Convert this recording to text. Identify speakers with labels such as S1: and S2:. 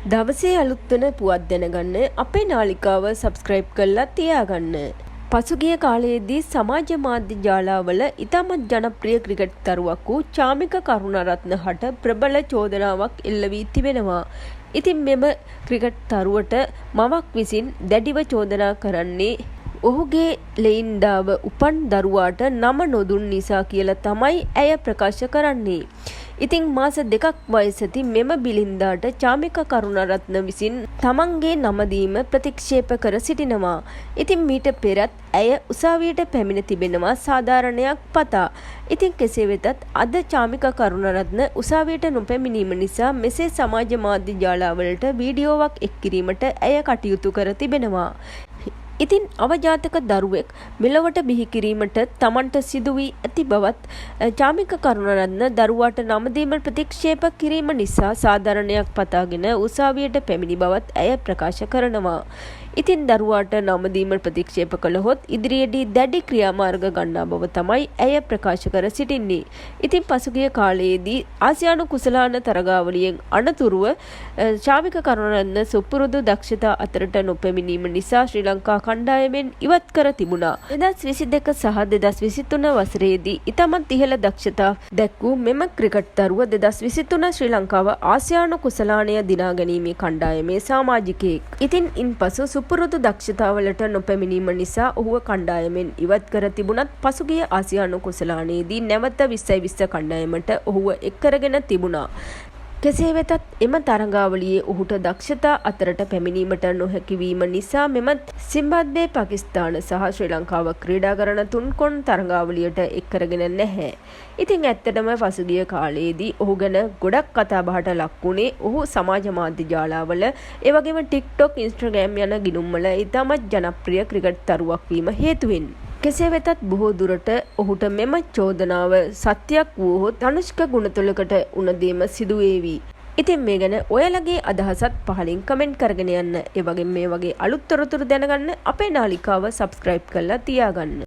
S1: දවසේ අලුත් වෙන පුවත් දැනගන්න අපේ නාලිකාව සබ්ස්ක්‍රයිබ් කරලා තියාගන්න. පසුගිය කාලයේදී සමාජ මාධ්‍ය ජාලාවල ඉතාමත් ජනප්‍රිය ක්‍රිකට් තරුවක් වූ චාමික කරුණාරත්න හට ප්‍රබල චෝදනාවක් එල්ල වී තිබෙනවා. ඉතින් මෙම ක්‍රිකට් තරුවට මවක් විසින් දැඩිව චෝදනා කරන්නේ ඔහුගේ ලෙයින්දාව උපන් දරුවාට නම නොදුන් නිසා කියලා තමයි ඇය ප්‍රකාශ කරන්නේ. ඉතින් මාස 2ක් වයසති මෙම බිලින්දාට චාමික කරුණාරත්න විසින් තමන්ගේ නම දීම ප්‍රතික්ෂේප කර සිටිනවා. ඉතින් මීට පෙරත් ඇය උසාවියට පැමිණ තිබෙනවා සාධාරණයක් පතා. ඉතින් කෙසේ වෙතත් අද චාමික කරුණාරත්න උසාවියට නොපැමිණීම නිසා මෙසේ සමාජ මාධ්‍ය ජාලාවලට වීඩියෝවක් එක් කිරීමට ඇය කටයුතු කර තිබෙනවා. ඉතින් අවජාතක දරුවෙක් මෙලොවට බිහි කිරීමට තමන්ට සිදු වී ඇති බවත් චාමික කරුණාරත්න දරුවාට නම දීම ප්‍රතික්ෂේප කිරීම නිසා සාධාරණයක් පතාගෙන උසාවියට පැමිණි බවත් ඇය ප්‍රකාශ කරනවා. ඉතින් දරුවාට නම දීම ප්‍රතික්ෂේප කළහොත් ඉදිරියේදී දැඩි ක්‍රියාමාර්ග ගන්නා බව තමයි ඇය ප්‍රකාශ කර සිටින්නේ. ඉතින් පසුගිය කාලයේදී ආසියානු කුසලාන තරගාවලියෙන් අනතුරුව චාමික කරුණාරත්න සුපුරුදු දක්ෂතා අතරට නොපැමිණීම නිසා ශ්‍රී ලංකා කණ්ඩායමෙන් ඉවත් කර තිබුණා. 2022 සහ 2023 වසරේදී ඉතාමත් ඉහළ දක්ෂතා දැක්වූ මෙම ක්‍රිකට් දරුව 2023 ශ්‍රී ලංකාව ආසියානු කුසලානය දිනා ගැනීමේ කණ්ඩායමේ සමාජිකයෙක්. ඉතින් ඉන්පසු සුපුරුදු දක්ෂතාවලට නොපැමිණීම නිසා ඔහුව කණ්ඩායමෙන් ඉවත් කර තිබුණත් පසුගිය ආසියානු කුසලානයේදී නැවත 2020 කණ්ඩායමට ඔහුව එක් කරගෙන තිබුණා. කෙසේ වෙතත් එම තරගාවලියේ ඔහුට දක්ෂතා අතරට පැමිණීමට නොහැකි වීම නිසා මෙම සිම්බාබ්වේ පාකිස්තාන සහ ශ්‍රී ලංකාව ක්‍රීඩා කරන තුන්කොන් තරගාවලියට එක් කරගෙන නැහැ. ඉතින් ඇත්තටම පසුගිය කාලයේදී ඔහු ගැන ගොඩක් කතා බහට ලක් වුණේ ඔහු සමාජ මාධ්‍ය ජාලාවල ඒ වගේම TikTok, Instagram යන ගිණුම්වල ඉතාමත් ජනප්‍රිය ක්‍රිකට් තරුවක් වීම හේතුවෙන්. කෙසේ වෙතත් බොහෝ දුරට ඔහුට මෙම චෝදනාව සත්‍යයක් වුවහොත් අනුෂ්ක ගුණතුලකට උනදීම සිදුවේවි. ඉතින් මේ ගැන ඔයාලගේ අදහසත් පහලින් කමෙන්ට් කරගෙන යන්න. ඒ වගේම මේ වගේ අලුත් තොරතුරු දැනගන්න අපේ නාලිකාව සබ්ස්ක්‍රයිබ් කරලා තියාගන්න.